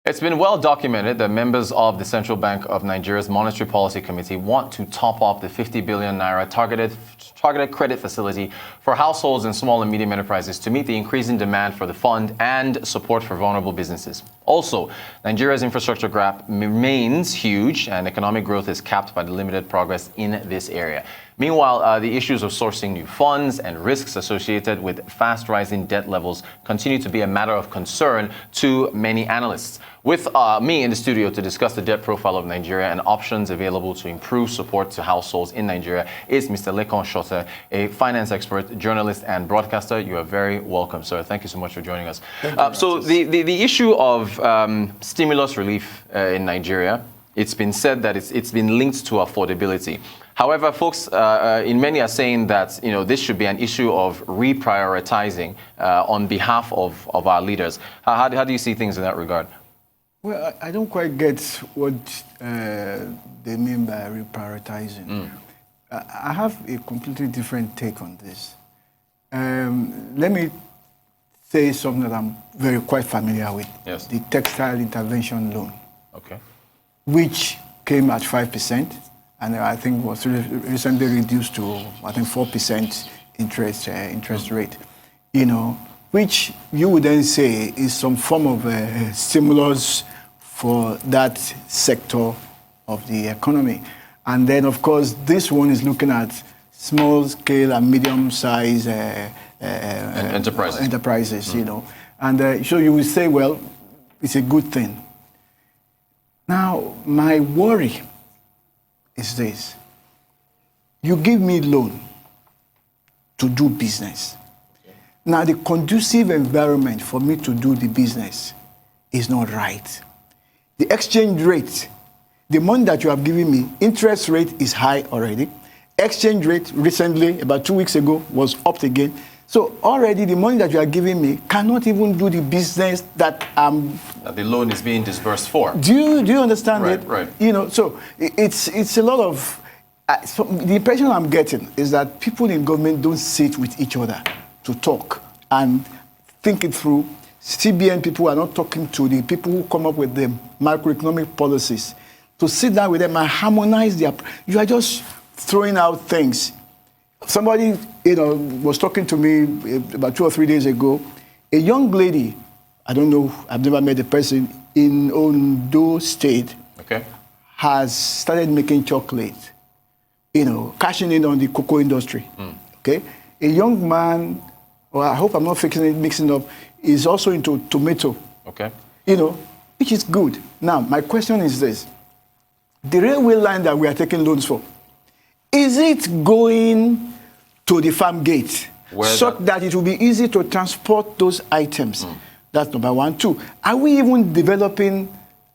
It's been well documented that members of the Central Bank of Nigeria's Monetary Policy Committee want to top up the 50 billion naira targeted credit facility for households and small and medium enterprises to meet the increasing demand for the fund and support for vulnerable businesses. Also, Nigeria's infrastructure gap remains huge and economic growth is capped by the limited progress in this area. Meanwhile, the issues of sourcing new funds and risks associated with fast rising debt levels continue to be a matter of concern to many analysts. With me in the studio to discuss the debt profile of Nigeria and options available to improve support to households in Nigeria is Mr. Lekan Sote, a finance expert, journalist, and broadcaster. You are very welcome, sir. Thank you so much for joining us. So the issue of stimulus relief in Nigeria, it's been said that it's been linked to affordability. However, folks, in many are saying that this should be an issue of reprioritizing on behalf of our leaders. How do you see things in that regard? Well, I don't quite get what they mean by reprioritizing. I have a completely different take on this. Let me say something that I'm quite familiar with. Yes. The textile intervention loan. Okay. Which came at 5%, and I think was recently reduced to 4% interest rate. Which you would then say is some form of stimulus for that sector of the economy. And then, of course, this one is looking at small scale and medium size enterprises, And so you will say, well, it's a good thing. Now, my worry is this. You give me loan to do business. Now, the conducive environment for me to do the business is not right. The exchange rate, the money that you have given me, interest rate is high already. Exchange rate recently, about 2 weeks ago, was upped again. So already the money that you are giving me cannot even do the business that the loan is being disbursed for. Do you understand it? Right. So it's a lot of... so the impression I'm getting is that people in government don't sit with each other to talk and think it through. CBN people are not talking to the people who come up with the macroeconomic policies to sit down with them and harmonize their... You are just throwing out things. Somebody, was talking to me about 2 or 3 days ago. A young lady, I don't know, I've never met the person, in Ondo State, okay, has started making chocolate, cashing in on the cocoa industry. Okay? A young man, I hope I'm not mixing up, is also into tomato. Okay. Which is good. Now, my question is this. The railway line that we are taking loans for, is it going to the farm gate so that it will be easy to transport those items? That's number one. 2, are we even developing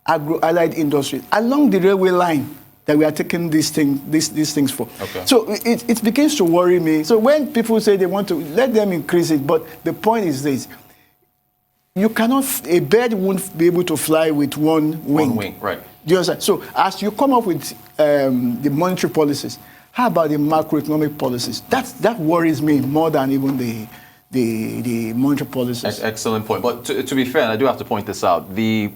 agro-allied industries along the railway line that we are taking these things for? Okay. So it begins to worry me. So when people say they want to, let them increase it. But the point is this. You cannot, a bird won't be able to fly with one wing. One wing, right. Do you understand? So as you come up with the monetary policies, how about the macroeconomic policies? That worries me more than even the monetary policies. Excellent point. But to be fair, and I do have to point this out, the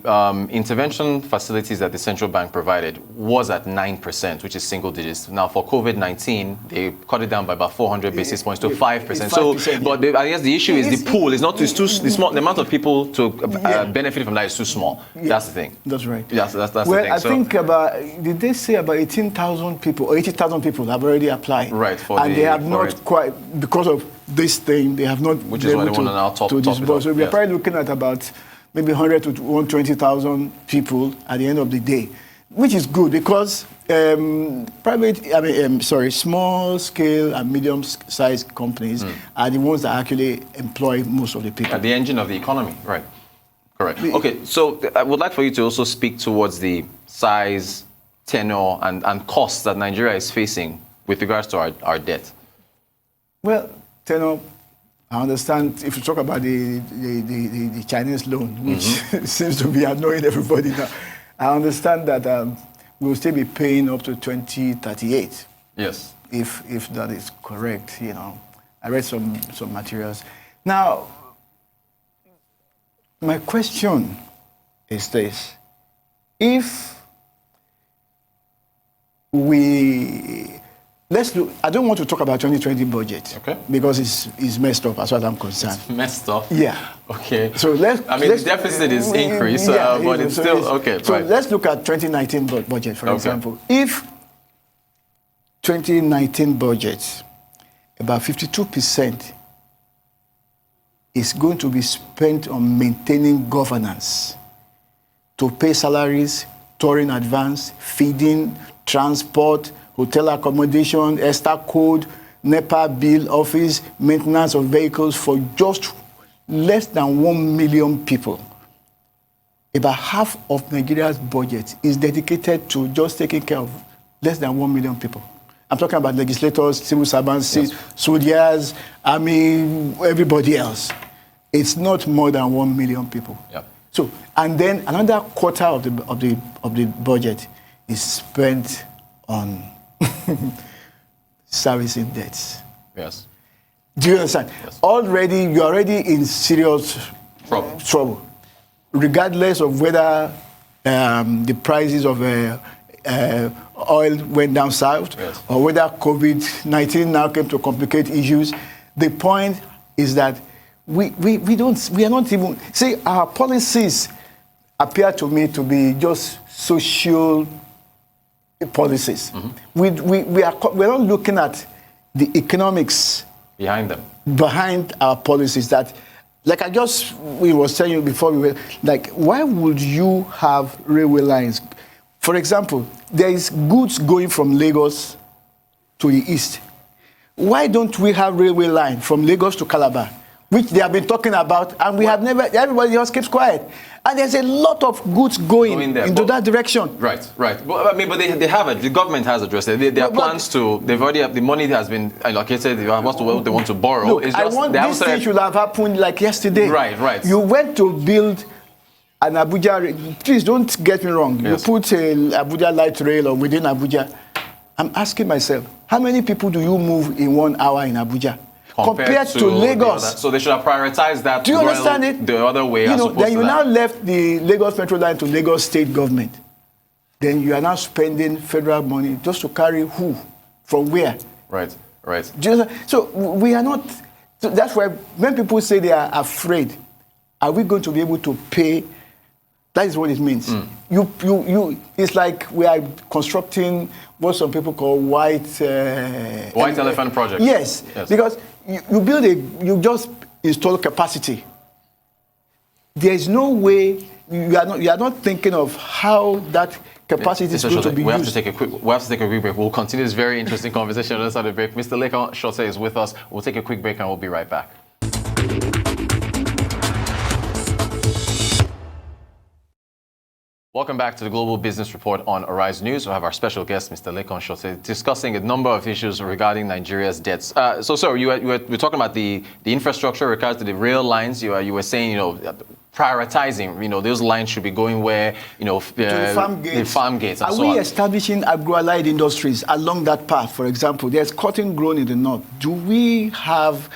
intervention facilities that the central bank provided was at 9%, which is single digits. Now, for COVID-19, they cut it down by about 400 basis points to 5%. So, but I guess the issue is the pool is not too small. The amount of people to benefit from that is too small. Yeah. That's the thing. That's right. That's the thing. Well, I think did they say about 18,000 people or 80,000 people have already applied? Right. And they have not quite, because of this thing, they have not which is why they want to now top it up. So we're probably looking at about maybe 100 to 120,000 people at the end of the day, which is good because small scale and medium sized companies are the ones that actually employ most of the people. At the engine of the economy, right? Correct. Okay, so I would like for you to also speak towards the size, tenure, and costs that Nigeria is facing with regards to our debt. Well, tenure, I understand if you talk about the Chinese loan, which seems to be annoying everybody now. I understand that we will still be paying up to 2038. Yes. If that is correct, I read some materials. Now, my question is this. If let's look, I don't want to talk about 2020 budget. Okay. Because it's messed up as far as I'm concerned. It's messed up? Yeah. Okay. So the deficit is increased, but it's still, okay. So right. let's look at 2019 budget, for example. If 2019 budget, about 52% is going to be spent on maintaining governance, to pay salaries, touring advance, feeding, transport, hotel accommodation, ESTA code, NEPA bill office, maintenance of vehicles for just less than 1 million people. About half of Nigeria's budget is dedicated to just taking care of less than 1 million people. I'm talking about legislators, civil servants, soldiers, army, everybody else. It's not more than 1 million people. Yep. So, and then another quarter of the budget is spent on servicing debts. Yes. Do you understand? Yes. You're already in serious trouble. Regardless of whether the prices of oil went down south, yes, or whether COVID-19 now came to complicate issues, the point is that we are not even, see, our policies appear to me to be just social policies. Mm-hmm. We're not looking at the economics behind our policies. That, like we was telling you before, why would you have railway lines? For example, there is goods going from Lagos to the east. Why don't we have railway line from Lagos to Calabar, which they have been talking about, and we have never, everybody else keeps quiet. And there's a lot of goods going into that direction. Right. But they have it. The government has addressed it. There are plans to. They've already. The money has been allocated. What they want to borrow. Look, this thing should have happened like yesterday. Right. You went to build an Abuja. Please don't get me wrong. Yes. You put a Abuja light rail or within Abuja. I'm asking myself, how many people do you move in 1 hour in Abuja? Compared to Lagos. So they should have prioritized that. Do you understand it? The other way. Then you now left the Lagos Metro line to Lagos State government. Then you are now spending federal money just to carry who? From where? Right. Do you understand? So we are not. So that's why when people say they are afraid, are we going to be able to pay? That is what it means. You. It's like we are constructing what some people call white elephant project. Yes, because you just install capacity. There is no way you are not thinking of how that capacity is going to be used. We have to take a quick break. We'll continue this very interesting conversation on the other break. Mr. Lekan Sote is with us. We'll take a quick break and we'll be right back. Welcome back to the Global Business Report on Arise News. We have our special guest, Mr. Lekan Sote, discussing a number of issues regarding Nigeria's debts. So, you were talking about the infrastructure regards to the rail lines. You were saying, prioritizing, those lines should be going where, to the farm gates. And Are we establishing agro-allied industries along that path? For example, there's cotton grown in the north. Do we have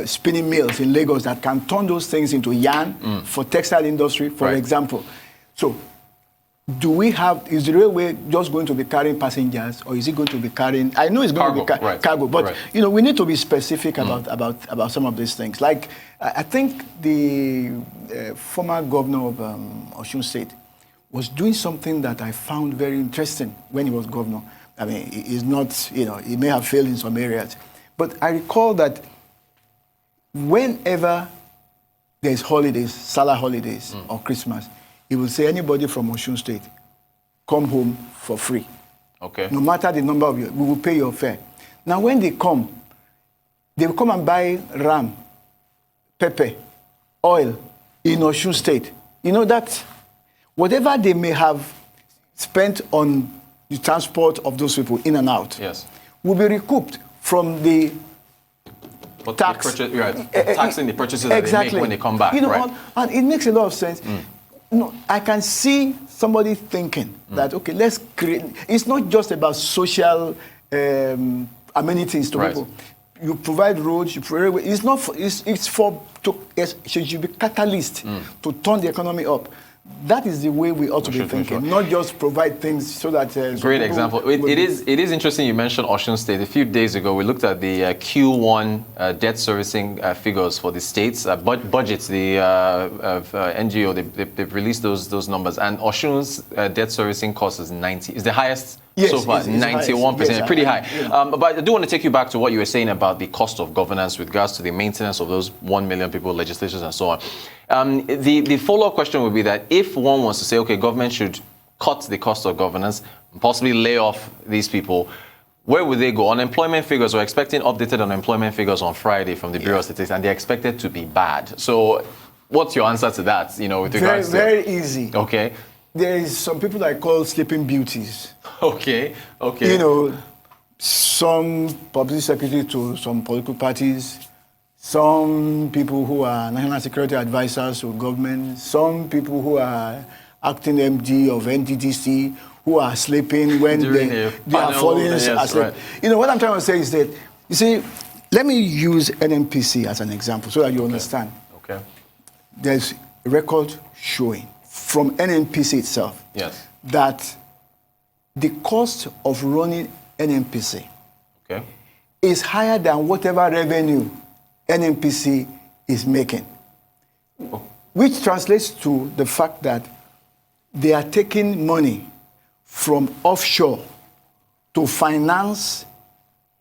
spinning mills in Lagos that can turn those things into yarn for textile industry, for example? So, is the railway just going to be carrying passengers, or is it going to be carrying? I know it's going to be cargo, but we need to be specific about some of these things. Like I think the former governor of Osun State was doing something that I found very interesting when he was governor. I mean, he's not, he may have failed in some areas, but I recall that whenever there's holidays, Salah holidays or Christmas, he will say, anybody from Osun State, come home for free. Okay. No matter the number of you, we will pay your fare. Now, when they will come and buy ram, pepper, oil in Osun State. You know that whatever they may have spent on the transport of those people in and out will be recouped from the tax. Taxing the purchases that they make when they come back. And it makes a lot of sense. I can see somebody thinking that, okay, let's create. It's not just about social amenities to people. you provide roads, you provide. It's not. It's for to. It should be catalyst to turn the economy up. That is the way we ought to be thinking, not just provide things so that. Great example. It is interesting you mentioned Osun State. A few days ago, we looked at the Q1 debt servicing figures for the states, budgets, the NGO, they've released those numbers. And Osun's debt servicing cost is 90. Is the highest so far, 91%, yes, pretty high. Yeah. But I do want to take you back to what you were saying about the cost of governance with regards to the maintenance of those 1 million people, legislations and so on. The follow-up question would be that if one wants to say, okay, government should cut the cost of governance, and possibly lay off these people, where would they go? Unemployment figures, we're expecting updated unemployment figures on Friday from the Bureau of Statistics, and they're expected to be bad. So what's your answer to that, with regards to... Very easy. Okay. There is some people I call sleeping beauties. Okay. Some publicity secretary to some political parties, some people who are national security advisors to government, some people who are acting MD of NDDC, who are sleeping when they are falling asleep. Right. What I'm trying to say is that, you see, let me use NNPC as an example so that you understand. Okay. There's a record showing from NNPC itself that the cost of running NNPC is higher than whatever revenue NNPC is making, which translates to the fact that they are taking money from offshore to finance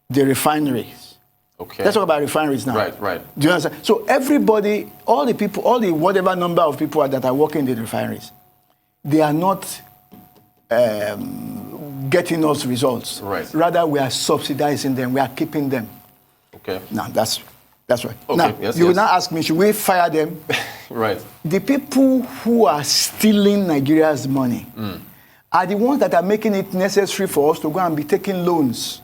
the refineries. Okay. Let's talk about refineries now. Right. Do you understand? So everybody, all the people, whatever number of people that are working in the refineries, they are not getting us results. Right. Rather, we are subsidizing them. We are keeping them. Okay. Now, that's right. Okay. Now, you will now ask me, should we fire them? Right. The people who are stealing Nigeria's money are the ones that are making it necessary for us to go and be taking loans.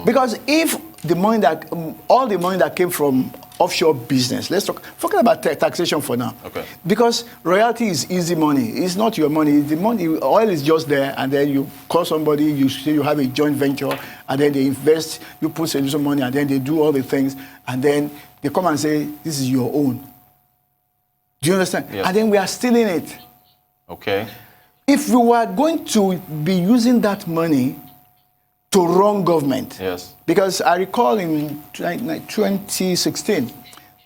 Because if the money that, all the money that came from offshore business, let's forget about taxation for now. Okay. Because royalty is easy money. It's not your money. The money, oil is just there, and then you call somebody, you say you have a joint venture, and then they invest, you put some money, and then they do all the things, and then they come and say, this is your own. Do you understand? Yes. And then we are stealing it. Okay. If we were going to be using that money to run government. Yes. Because I recall in 2016,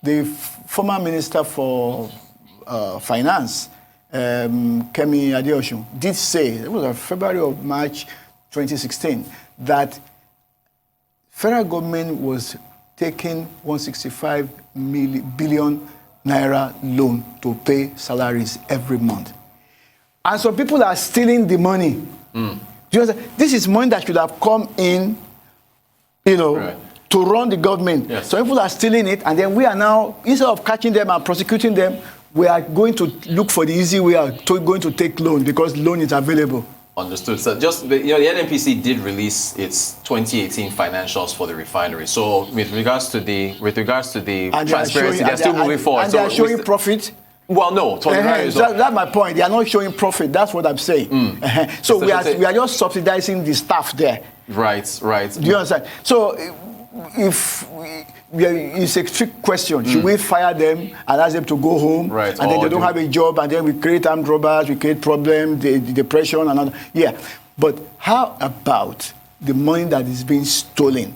the former Minister for Finance, Kemi Adeosun, did say, it was February or March 2016, that federal government was taking 165 billion naira loan to pay salaries every month. And some people are stealing the money. Do you understand? This is money that should have come in, to run the government. Yes. So people are stealing it, and then we are now, instead of catching them and prosecuting them, we are going to look for the easy way out, going to take loan because loan is available. Understood. So just, the NNPC did release its 2018 financials for the refinery. So with regards to the transparency, they're still moving forward. And they are showing profit. Well, no. That's my point. They are not showing profit. That's what I'm saying. So we are just subsidizing the staff there. Right. Do you understand? So if it's a strict question, should we fire them and ask them to go home? Right. And then they don't have a job, and then we create armed robbers, we create problems, the depression, and all. Yeah. But how about the money that is being stolen?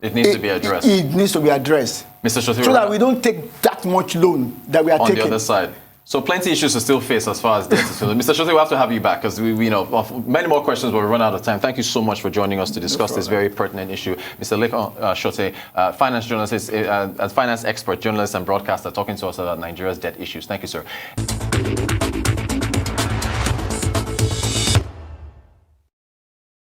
It needs to be addressed. It needs to be addressed. Mr. Sote, so that we don't take that much loan that we are taking. On the other side. So plenty of issues to still face as far as debt is concerned. Mr. Sote, we have to have you back because we many more questions, but we run out of time. Thank you so much for joining us to discuss this very pertinent issue. Mr. Lekan Sote, finance journalist, finance expert, journalist, and broadcaster, talking to us about Nigeria's debt issues. Thank you, sir.